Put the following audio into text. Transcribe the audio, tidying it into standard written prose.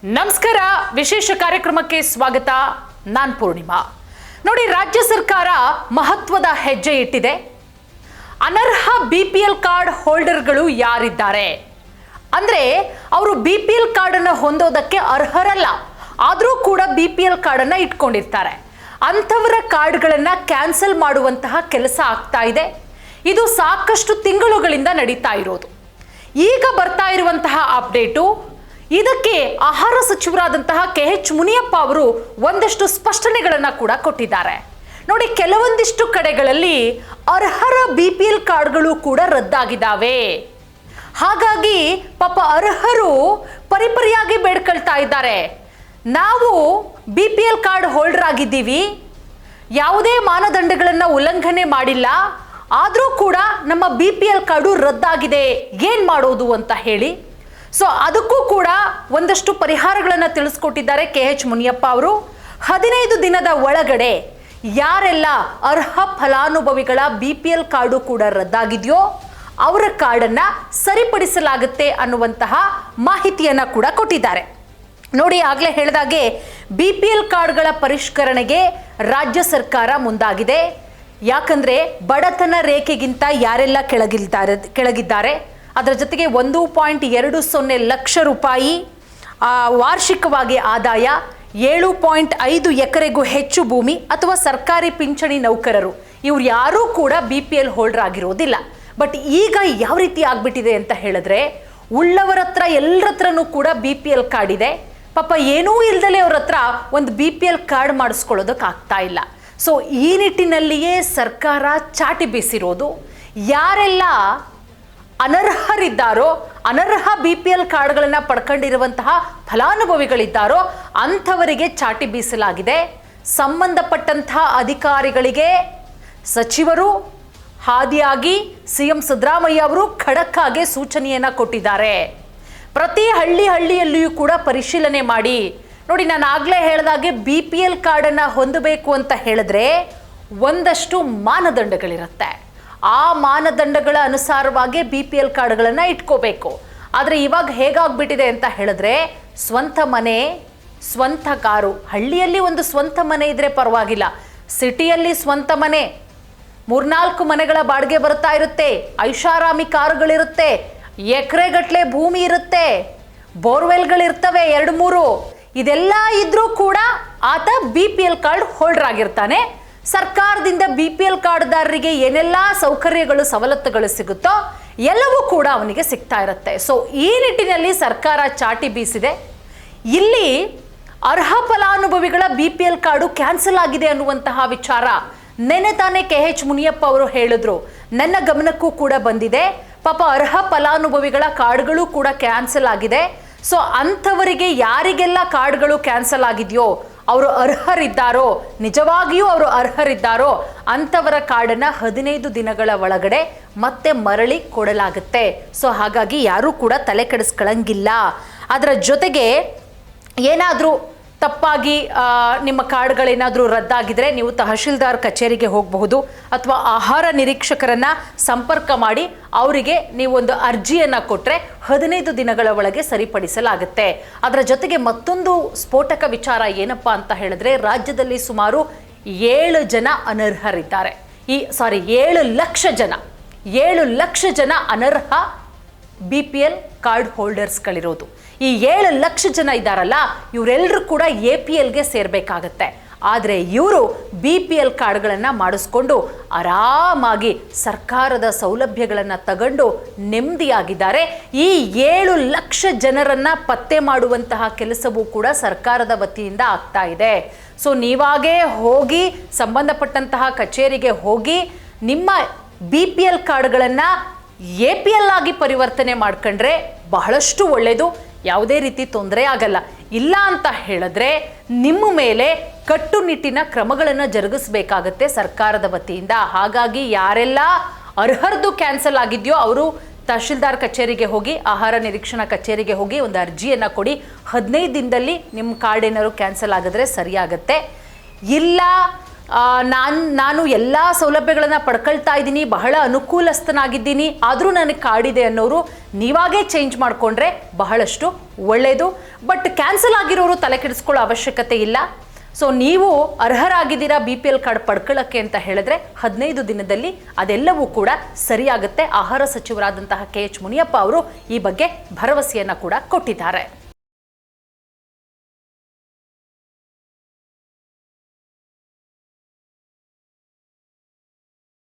ನಮಸ್ಕಾರ. ವಿಶೇಷ ಕಾರ್ಯಕ್ರಮಕ್ಕೆ ಸ್ವಾಗತ. ನಾನು ಪೂರ್ಣಿಮಾ. ನೋಡಿ, ರಾಜ್ಯ ಸರ್ಕಾರ ಮಹತ್ವದ ಹೆಜ್ಜೆ ಇಟ್ಟಿದೆ. ಅನರ್ಹ BPL ಕಾರ್ಡ್ ಹೋಲ್ಡರ್ಗಳು ಯಾರಿದ್ದಾರೆ ಅಂದ್ರೆ ಅವರು BPL ಕಾರ್ಡ್ ಅನ್ನು ಹೊಂದೋದಕ್ಕೆ ಅರ್ಹರಲ್ಲ, ಆದರೂ ಕೂಡ BPL ಕಾರ್ಡ್ ಅನ್ನ ಇಟ್ಕೊಂಡಿರ್ತಾರೆ. ಅಂಥವರ ಕಾರ್ಡ್ಗಳನ್ನ ಕ್ಯಾನ್ಸಲ್ ಮಾಡುವಂತಹ ಕೆಲಸ ಆಗ್ತಾ ಇದೆ. ಇದು ಸಾಕಷ್ಟು ತಿಂಗಳುಗಳಿಂದ ನಡೀತಾ ಇರೋದು. ಈಗ ಬರ್ತಾ ಇರುವಂತಹ ಅಪ್ಡೇಟು, ಇದಕ್ಕೆ ಆಹಾರ ಸಚಿವರಾದಂತಹ KH ಮುನಿಯಪ್ಪ ಅವರು ಒಂದಷ್ಟು ಸ್ಪಷ್ಟನೆಗಳನ್ನ ಕೂಡ ಕೊಟ್ಟಿದ್ದಾರೆ. ನೋಡಿ, ಕೆಲವೊಂದಿಷ್ಟು ಕಡೆಗಳಲ್ಲಿ ಅರ್ಹರ BPL ಕಾರ್ಡ್ಗಳು ಕೂಡ ರದ್ದಾಗಿದ್ದಾವೆ. ಹಾಗಾಗಿ ಪಾಪ ಅರ್ಹರು ಪರಿಪರಿಯಾಗಿ ಬೇಡ್ಕೊಳ್ತಾ ಇದ್ದಾರೆ. ನಾವು BPL ಕಾರ್ಡ್ ಹೋಲ್ಡರ್ ಆಗಿದ್ದೀವಿ, ಯಾವುದೇ ಮಾನದಂಡಗಳನ್ನು ಉಲ್ಲಂಘನೆ ಮಾಡಿಲ್ಲ, ಆದರೂ ಕೂಡ ನಮ್ಮ BPL ಕಾರ್ಡು ರದ್ದಾಗಿದೆ, ಏನು ಮಾಡೋದು ಅಂತ ಹೇಳಿ. ಸೊ ಅದಕ್ಕೂ ಕೂಡ ಒಂದಷ್ಟು ಪರಿಹಾರಗಳನ್ನು ತಿಳಿಸ್ಕೊಟ್ಟಿದ್ದಾರೆ KH ಮುನಿಯಪ್ಪ ಅವರು. 15 ದಿನದ ಒಳಗಡೆ ಯಾರೆಲ್ಲ ಅರ್ಹ ಫಲಾನುಭವಿಗಳ BPL ಕಾರ್ಡು ಕೂಡ ರದ್ದಾಗಿದೆಯೋ ಅವರ ಕಾರ್ಡನ್ನು ಸರಿಪಡಿಸಲಾಗುತ್ತೆ ಅನ್ನುವಂತಹ ಮಾಹಿತಿಯನ್ನು ಕೂಡ ಕೊಟ್ಟಿದ್ದಾರೆ. ನೋಡಿ, ಆಗಲೇ ಹೇಳಿದಾಗೆ BPL ಕಾರ್ಡ್ಗಳ ಪರಿಷ್ಕರಣೆಗೆ ರಾಜ್ಯ ಸರ್ಕಾರ ಮುಂದಾಗಿದೆ. ಯಾಕಂದರೆ ಬಡತನ ರೇಖೆಗಿಂತ ಯಾರೆಲ್ಲ ಕೆಳಗಿದ್ದಾರೆ, ಅದರ ಜೊತೆಗೆ 1.20 ಲಕ್ಷ ರೂಪಾಯಿ ವಾರ್ಷಿಕವಾಗಿ ಆದಾಯ, 7.5 ಎಕರೆಗೂ ಹೆಚ್ಚು ಭೂಮಿ ಅಥವಾ ಸರ್ಕಾರಿ ಪಿಂಚಣಿ ನೌಕರರು, ಇವ್ರು ಯಾರೂ ಕೂಡ BPL ಹೋಲ್ಡರ್ ಆಗಿರೋದಿಲ್ಲ. ಬಟ್ ಈಗ ಯಾವ ರೀತಿ ಆಗ್ಬಿಟ್ಟಿದೆ ಅಂತ ಹೇಳಿದ್ರೆ, ಉಳ್ಳವರ ಹತ್ರ ಎಲ್ಲರ ಹತ್ರನೂ ಕೂಡ BPL ಕಾರ್ಡ್ ಇದೆ. ಪಾಪ ಏನೂ ಇಲ್ದಲೇ ಅವ್ರ ಹತ್ರ ಒಂದು BPL ಕಾರ್ಡ್ ಮಾಡಿಸ್ಕೊಳ್ಳೋದಕ್ಕೆ ಆಗ್ತಾ ಇಲ್ಲ. ಸೊ ಈ ನಿಟ್ಟಿನಲ್ಲಿಯೇ ಸರ್ಕಾರ ಚಾಟಿ ಬೀಸಿರೋದು. ಯಾರೆಲ್ಲ ಅನರ್ಹರಿದ್ದಾರೋ, ಅನರ್ಹ BPL ಕಾರ್ಡ್ಗಳನ್ನು ಪಡ್ಕೊಂಡಿರುವಂತಹ ಫಲಾನುಭವಿಗಳಿದ್ದಾರೋ ಅಂಥವರಿಗೆ ಚಾಟಿ ಬೀಸಲಾಗಿದೆ. ಸಂಬಂಧಪಟ್ಟಂತಹ ಅಧಿಕಾರಿಗಳಿಗೆ ಸಚಿವರು ಹಾದಿಯಾಗಿ CM ಸಿದ್ದರಾಮಯ್ಯ ಅವರು ಖಡಕ್ ಆಗಿ ಸೂಚನೆಯನ್ನು ಕೊಟ್ಟಿದ್ದಾರೆ. ಪ್ರತಿ ಹಳ್ಳಿಯಲ್ಲಿಯೂ ಕೂಡ ಪರಿಶೀಲನೆ ಮಾಡಿ. ನೋಡಿ, ನಾನು ಆಗಲೇ ಹೇಳಿದಾಗೆ BPL ಕಾರ್ಡನ್ನು ಹೊಂದಬೇಕು ಅಂತ ಹೇಳಿದ್ರೆ ಒಂದಷ್ಟು ಮಾನದಂಡಗಳಿರುತ್ತೆ. ಆ ಮಾನದಂಡಗಳ ಅನುಸಾರವಾಗಿ BPL ಕಾರ್ಡ್ಗಳನ್ನು ಇಟ್ಕೋಬೇಕು. ಆದರೆ ಇವಾಗ ಹೇಗಾಗ್ಬಿಟ್ಟಿದೆ ಅಂತ ಹೇಳಿದ್ರೆ, ಸ್ವಂತ ಮನೆ, ಸ್ವಂತ ಕಾರು, ಹಳ್ಳಿಯಲ್ಲಿ ಒಂದು ಸ್ವಂತ ಮನೆ ಇದ್ರೆ ಪರವಾಗಿಲ್ಲ, ಸಿಟಿಯಲ್ಲಿ ಸ್ವಂತ ಮನೆ, 3-4 ಮನೆಗಳ ಬಾಡಿಗೆ ಬರ್ತಾ ಇರುತ್ತೆ, ಐಷಾರಾಮಿ ಕಾರುಗಳಿರುತ್ತೆ, ಎಕರೆಗಟ್ಟಲೆ ಭೂಮಿ ಇರುತ್ತೆ, ಬೋರ್ವೆಲ್ಗಳಿರ್ತವೆ 2-3, ಇದೆಲ್ಲ ಇದ್ರೂ ಕೂಡ ಆತ BPL ಕಾರ್ಡ್ ಹೋಲ್ಡರ್ ಆಗಿರ್ತಾನೆ. ಸರ್ಕಾರದಿಂದ BPL ಕಾರ್ಡ್ದಾರರಿಗೆ ಏನೆಲ್ಲ ಸೌಕರ್ಯಗಳು, ಸವಲತ್ತುಗಳು ಸಿಗುತ್ತೋ ಎಲ್ಲವೂ ಕೂಡ ಅವನಿಗೆ ಸಿಗ್ತಾ ಇರುತ್ತೆ. ಸೊ ಈ ನಿಟ್ಟಿನಲ್ಲಿ ಸರ್ಕಾರ ಚಾಟಿ ಬೀಸಿದೆ. ಇಲ್ಲಿ ಅರ್ಹ ಫಲಾನುಭವಿಗಳ BPL ಕಾರ್ಡು ಕ್ಯಾನ್ಸಲ್ ಆಗಿದೆ ಅನ್ನುವಂತಹ ವಿಚಾರ ನೆನ್ನೆ ತಾನೇ KH ಮುನಿಯಪ್ಪ ಅವರು ಹೇಳಿದ್ರು. ನನ್ನ ಗಮನಕ್ಕೂ ಕೂಡ ಬಂದಿದೆ. ಪಾಪ ಅರ್ಹ ಫಲಾನುಭವಿಗಳ ಕಾರ್ಡ್ಗಳು ಕೂಡ ಕ್ಯಾನ್ಸಲ್ ಆಗಿದೆ. ಸೊ ಅಂಥವರಿಗೆ ಯಾರಿಗೆಲ್ಲ ಕಾರ್ಡ್ಗಳು ಕ್ಯಾನ್ಸಲ್ ಆಗಿದೆಯೋ, ಅವರು ಅರ್ಹರಿದ್ದಾರೋ, ನಿಜವಾಗಿಯೂ ಅವರು ಅರ್ಹರಿದ್ದಾರೋ ಅಂಥವರ ಕಾರ್ಡನ್ನು 15 ದಿನಗಳ ಒಳಗಡೆ ಮತ್ತೆ ಮರಳಿ ಕೊಡಲಾಗುತ್ತೆ. ಸೊ ಹಾಗಾಗಿ ಯಾರೂ ಕೂಡ ತಲೆ ಕೆಡಿಸ್ಕೊಳ್ಳಂಗಿಲ್ಲ. ಅದರ ಜೊತೆಗೆ ಏನಾದರೂ ತಪ್ಪಾಗಿ ನಿಮ್ಮ ಕಾರ್ಡ್ಗಳೇನಾದರೂ ರದ್ದಾಗಿದ್ರೆ ನೀವು ತಹಶೀಲ್ದಾರ್ ಕಚೇರಿಗೆ ಹೋಗಬಹುದು, ಅಥವಾ ಆಹಾರ ನಿರೀಕ್ಷಕರನ್ನು ಸಂಪರ್ಕ ಮಾಡಿ ಅವರಿಗೆ ನೀವೊಂದು ಅರ್ಜಿಯನ್ನು ಕೊಟ್ಟರೆ 15 ದಿನಗಳ ಒಳಗೆ ಸರಿಪಡಿಸಲಾಗುತ್ತೆ. ಅದರ ಜೊತೆಗೆ ಮತ್ತೊಂದು ಸ್ಫೋಟಕ ವಿಚಾರ ಏನಪ್ಪ ಅಂತ ಹೇಳಿದ್ರೆ, ರಾಜ್ಯದಲ್ಲಿ ಸುಮಾರು 7 ಜನ ಅನರ್ಹರಿದ್ದಾರೆ. 7 ಲಕ್ಷ ಜನ ಅನರ್ಹ BPL ಕಾರ್ಡ್ ಹೋಲ್ಡರ್ಸ್ಗಳಿರೋದು. ಈ 7 ಲಕ್ಷ ಜನ ಇದ್ದಾರಲ್ಲ, ಇವರೆಲ್ಲರೂ ಕೂಡ APLಗೆ ಸೇರಬೇಕಾಗತ್ತೆ. ಆದರೆ ಇವರು BPL ಕಾರ್ಡ್ಗಳನ್ನು ಮಾಡಿಸ್ಕೊಂಡು ಆರಾಮಾಗಿ ಸರ್ಕಾರದ ಸೌಲಭ್ಯಗಳನ್ನು ತಗೊಂಡು ನೆಮ್ಮದಿಯಾಗಿದ್ದಾರೆ. ಈ 7 ಲಕ್ಷ ಜನರನ್ನು ಪತ್ತೆ ಮಾಡುವಂತಹ ಕೆಲಸವೂ ಕೂಡ ಸರ್ಕಾರದ ವತಿಯಿಂದ ಆಗ್ತಾ ಇದೆ. ಸೊ ನೀವಾಗೇ ಹೋಗಿ ಸಂಬಂಧಪಟ್ಟಂತಹ ಕಚೇರಿಗೆ ಹೋಗಿ ನಿಮ್ಮ BPL ಕಾರ್ಡ್ಗಳನ್ನು APL ಆಗಿ ಪರಿವರ್ತನೆ ಮಾಡ್ಕೊಂಡ್ರೆ ಬಹಳಷ್ಟು ಒಳ್ಳೆಯದು. ಯಾವುದೇ ರೀತಿ ತೊಂದರೆ ಆಗಲ್ಲ. ಇಲ್ಲ ಅಂತ ಹೇಳಿದ್ರೆ ನಿಮ್ಮ ಮೇಲೆ ಕಟ್ಟುನಿಟ್ಟಿನ ಕ್ರಮಗಳನ್ನು ಜರುಗಿಸಬೇಕಾಗತ್ತೆ ಸರ್ಕಾರದ ವತಿಯಿಂದ. ಹಾಗಾಗಿ ಯಾರೆಲ್ಲ ಅರ್ಹರ್ದು ಕ್ಯಾನ್ಸಲ್ ಆಗಿದೆಯೋ ಅವರು ತಹಶೀಲ್ದಾರ್ ಕಚೇರಿಗೆ ಹೋಗಿ, ಆಹಾರ ನಿರೀಕ್ಷಣಾ ಕಚೇರಿಗೆ ಹೋಗಿ ಒಂದು ಅರ್ಜಿಯನ್ನು ಕೊಡಿ. 15 ದಿನದಲ್ಲಿ ನಿಮ್ಮ ಕಾರ್ಡ್ ಏನಾದ್ರು ಕ್ಯಾನ್ಸಲ್ ಆಗಿದ್ರೆ ಸರಿಯಾಗತ್ತೆ. ಇಲ್ಲ ನಾನು ಎಲ್ಲ ಸೌಲಭ್ಯಗಳನ್ನು ಪಡ್ಕೊಳ್ತಾ ಇದ್ದೀನಿ, ಬಹಳ ಅನುಕೂಲಸ್ಥನಾಗಿದ್ದೀನಿ, ಆದರೂ ನನಗೆ ಕಾರ್ಡಿದೆ ಅನ್ನೋರು ನೀವಾಗೇ ಚೇಂಜ್ ಮಾಡಿಕೊಂಡ್ರೆ ಬಹಳಷ್ಟು ಒಳ್ಳೆಯದು. ಬಟ್ ಕ್ಯಾನ್ಸಲ್ ಆಗಿರೋರು ತಲೆ ಕೆಡಿಸ್ಕೊಳ್ಳೋ ಅವಶ್ಯಕತೆ ಇಲ್ಲ. ಸೊ ನೀವು ಅರ್ಹರಾಗಿದ್ದೀರಾ BPL ಕಾರ್ಡ್ ಪಡ್ಕೊಳ್ಳೋಕ್ಕೆ ಅಂತ ಹೇಳಿದ್ರೆ 15 ದಿನದಲ್ಲಿ ಅದೆಲ್ಲವೂ ಕೂಡ ಸರಿಯಾಗುತ್ತೆ. ಆಹಾರ ಸಚಿವರಾದಂತಹ KH ಮುನಿಯಪ್ಪ ಅವರು ಈ ಬಗ್ಗೆ ಭರವಸೆಯನ್ನು ಕೂಡ ಕೊಟ್ಟಿದ್ದಾರೆ.